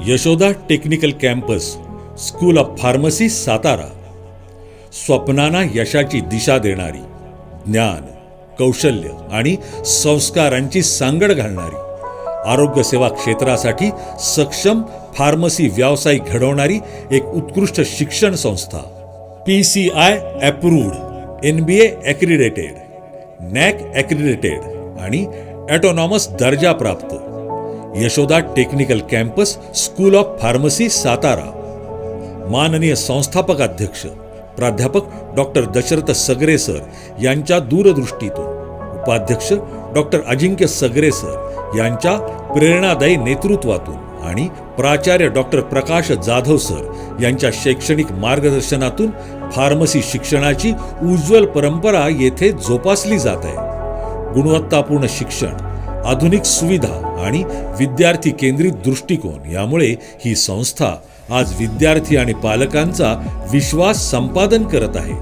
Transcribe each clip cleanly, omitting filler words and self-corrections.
Yashoda technical campus school of pharmacy Satara, स्वप्नांना यशाची दिशा देणारी, ज्ञान, कौशल्य आणि संस्कारांची सांगड घालणारी, आरोग्य सेवा क्षेत्रासाठी सक्षम फार्मसी व्यावसायिक घडवणारी एक उत्कृष्ट शिक्षण संस्था. PCI अप्रूव्ड, NBA ॲक्रिडेटेड, NAC ॲक्रिडेटेड आणि ऑटोनॉमस दर्जा प्राप्त. Yashoda technical campus school of pharmacy Satara. माननीय संस्थापक अध्यक्ष प्राध्यापक डॉक्टर दशरथ सगरे सर यांच्या दूरदृष्टीतून, उपाध्यक्ष डॉक्टर अजिंक्य सगरे सर यांच्या प्रेरणादायी नेतृत्वातून आणि प्राचार्य डॉक्टर प्रकाश जाधव सर यांच्या शैक्षणिक मार्गदर्शनातून फार्मसी शिक्षणाची उज्ज्वल परंपरा येथे जोपासली जात आहे. गुणवत्तापूर्ण शिक्षण, आधुनिक सुविधा आणि विद्यार्थी केंद्रित दृष्टिकोन यामुळे ही संस्था आज विद्यार्थी आणि पालकांचा विश्वास संपादन करत आहे.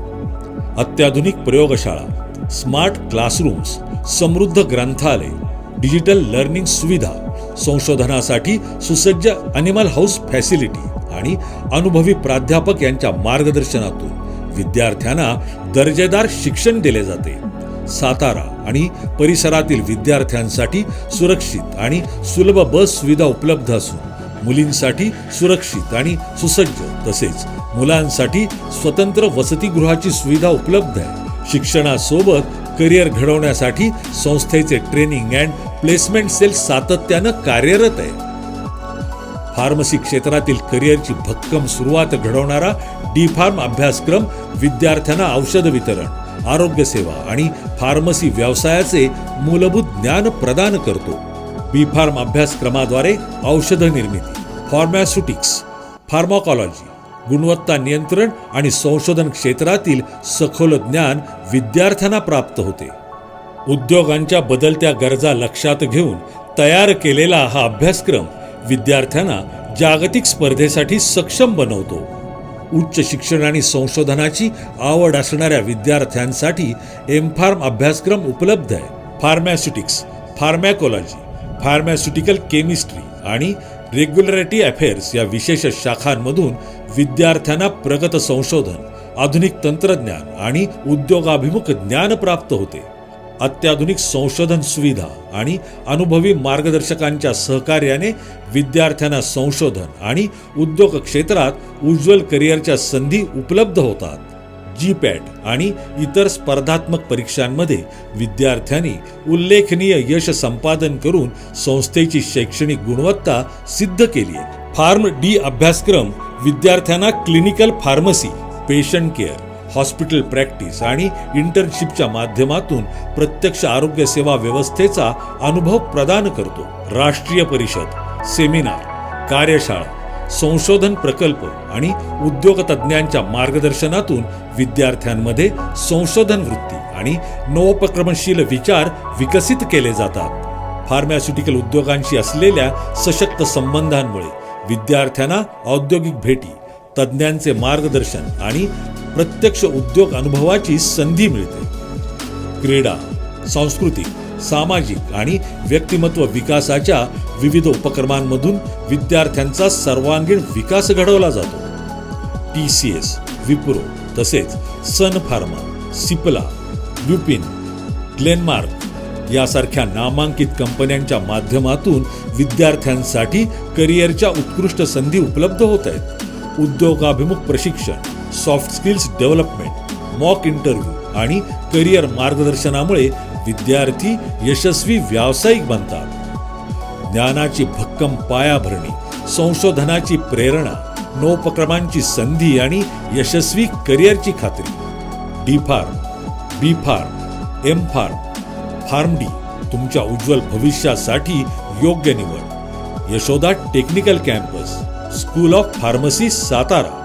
अत्याधुनिक प्रयोगशाळा, स्मार्ट क्लासरूम्स, समृद्ध ग्रंथालय, डिजिटल लर्निंग सुविधा, संशोधनासाठी सुसज्ज अॅनिमल हाऊस फॅसिलिटी आणि अनुभवी प्राध्यापक यांच्या मार्गदर्शनातून विद्यार्थ्यांना दर्जेदार शिक्षण दिले जाते. सातारा आणि परिसरातील विद्यार्थ्यांसाठी सुरक्षित आणि सुलभ बस सुविधा उपलब्ध असून मुलींसाठी सुरक्षित आणि सुसज्ज तसेच मुलांसाठी स्वतंत्र वसतिगृहाची सुविधा उपलब्ध आहे. शिक्षणासोबत करिअर घडवण्यासाठी संस्थेचे ट्रेनिंग अँड प्लेसमेंट सेल सातत्यानं कार्यरत आहे. फार्मसी क्षेत्रातील करिअरची भक्कम सुरुवात घडवणारा D-Pharm अभ्यासक्रम विद्यार्थ्यांना औषध वितरण, आरोग्य सेवा आणि फार्मसी व्यवसायाचे मूलभूत ज्ञान प्रदान करतो. B-Pharm अभ्यासक्रमाद्वारे औषध निर्मिती, फार्मास्युटिक्स, फार्माकॉलॉजी, गुणवत्ता नियंत्रण आणि संशोधन क्षेत्रातील सखोल ज्ञान विद्यार्थ्यांना प्राप्त होते. उद्योगांच्या बदलत्या गरजा लक्षात घेऊन तयार केलेला हा अभ्यासक्रम विद्यार्थ्यांना जागतिक स्पर्धेसाठी सक्षम बनवतो. उच्च शिक्षण आणि संशोधनाची आवड असणाऱ्या विद्यार्थ्यांसाठी M-Pharm अभ्यासक्रम उपलब्ध आहे. फार्मास्युटिक्स, फार्मॅकॉलॉजी, फार्मास्युटिकल केमिस्ट्री आणि रेग्युलेटरी अफेअर्स या विशेष शाखांमधून विद्यार्थ्यांना प्रगत संशोधन, आधुनिक तंत्रज्ञान आणि उद्योगाभिमुख ज्ञान प्राप्त होते. अत्याधुनिक संशोधन सुविधा आणि अनुभवी मार्गदर्शकांच्या सहकार्याने विद्यार्थ्यांना संशोधन आणि उद्योग क्षेत्रात उज्ज्वल करिअरच्या संधी उपलब्ध होतात. GPAT आणि इतर स्पर्धात्मक परीक्षांमध्ये विद्यार्थ्यांनी उल्लेखनीय यश संपादन करून संस्थेची शैक्षणिक गुणवत्ता सिद्ध केली आहे. फार्म-D अभ्यासक्रम विद्यार्थ्यांना clinical pharmacy, patient care, hospital practice आणि इंटर्नशिपच्या माध्यमातून प्रत्यक्ष आरोग्य सेवा व्यवस्थेचा अनुभव प्रदान करतो. राष्ट्रीय परिषद, सेमिनार, कार्यशाळा, संशोधन प्रकल्प आणि उद्योग तज्ज्ञांच्या मार्गदर्शनातून विद्यार्थ्यांमध्ये संशोधन वृत्ती आणि नवोपक्रमशील विचार विकसित केले जातात. फार्मास्युटिकल उद्योगांशी असलेल्या सशक्त संबंधांमुळे विद्यार्थ्यांना औद्योगिक भेटी, तज्ज्ञांचे मार्गदर्शन आणि प्रत्यक्ष उद्योग अनुभवाची संधी मिळते. क्रीडा, सांस्कृतिक, सामाजिक आणि व्यक्तिमत्व विकासाच्या विविध उपक्रमांमधून विद्यार्थ्यांचा सर्वांगीण विकास घडवला जातो. TCS, विप्रो तसेच सन फार्मा, सिप्ला, ल्युपिन, ग्लेनमार्क यासारख्या नामांकित कंपन्यांच्या माध्यमातून विद्यार्थ्यांसाठी करिअरच्या उत्कृष्ट संधी उपलब्ध होत आहेत. उद्योगाभिमुख प्रशिक्षण, soft skills development, mock interview आणि करिअर मार्गदर्शनामुळे विद्यार्थी यशस्वी व्यावसायिक बनतात. ज्ञानाची भक्कम पायाभरणी, संशोधनाची प्रेरणा, नवोपक्रमांची संधी आणि यशस्वी करिअरची खात्री. D-Pharm, B-Pharm, M-Pharm, फार्म-D तुमच्या उज्ज्वल भविष्यासाठी योग्य निवड. Yashoda technical campus school of pharmacy Satara.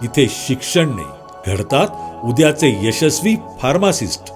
इथे शिक्षण नाही, घडतात उद्याचे यशस्वी फार्मासिस्ट.